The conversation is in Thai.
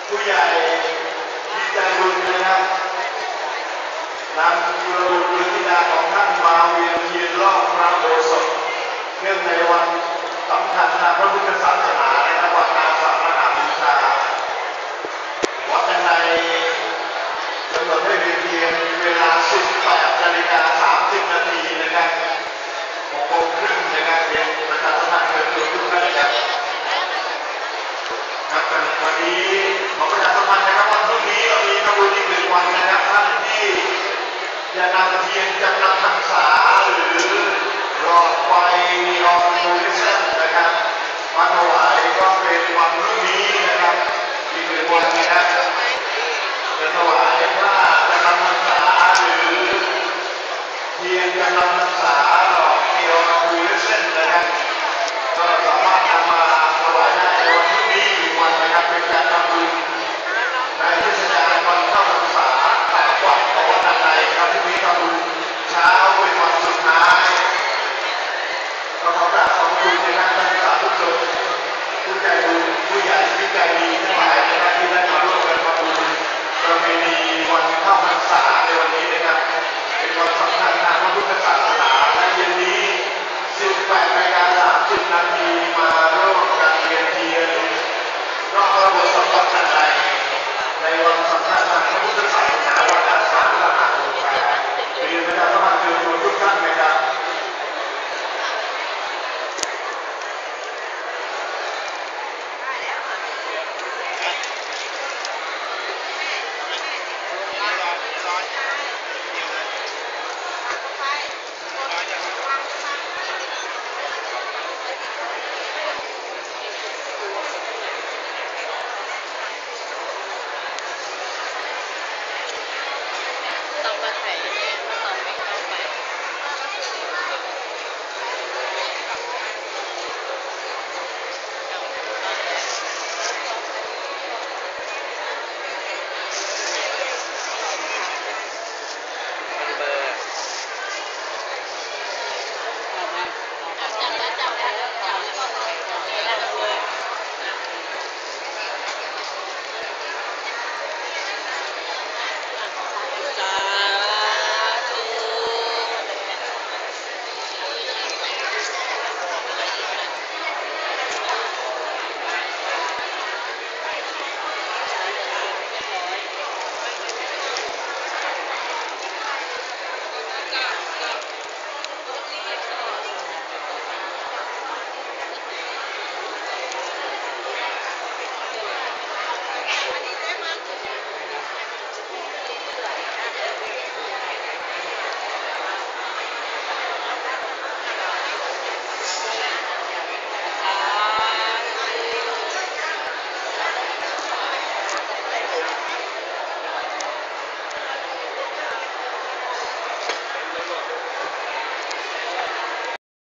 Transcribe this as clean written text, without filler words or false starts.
ผู้ใหญ่ที่ใจบุญนะครับนำกระดูกหรือธิดาของท่านมาเวียนเทียนรอบพระโบสถเนื่องในวันสำคัญทางพระพุทธศาสนานะครับวันอาสาฬหบูชาวัดในกำหนดให้เวียนเทียนเวลา 18:30 นาทีนะครับ6 โมงครึ่งนะครับเรียนประชาสัมพันธ์เชิญชวนทุกท่านนะครับวันนี้ขอประชาสัมพันธ์นะครับวันพรุ่งนี้เรามีขบวนอีก1 วันนะครับท่านที่จะนำเทียนจำนำพรรษาหรือหลอดไฟนีออนลูมิเนสนะครับมาถวายก็เป็นวันพรุ่งนี้นะครับอีก1 วันนะครับจะถวายพระจำนำพรรษาหรือเทียนจำนำพรรษาหลอดนีออนลูมิเนสนะครับก็สามารถนำมาถวายได้ในวันพรุ่งนี้อีกวันนะครับเป็นการทำบุญในเทศกาลวันเข้าพรรษา8 วันต่อวันใดครับที่นี้ทำบุญเช้าเป็นวันสุดท้ายก็ขอกราบขอบคุณนะครับท่านสาธุชนผู้ใจบุญผู้ใหญ่ที่ใจดีทั้งหลายนะครับที่ได้มาร่วมกันทำบุญประเพณีวันเข้าพรรษาในวันนี้นะครับเป็นวันสำคัญทางพระพุทธศาสนาและเย็นนี้ 18:30 นาทีมาร่วมกันเวียนเทียน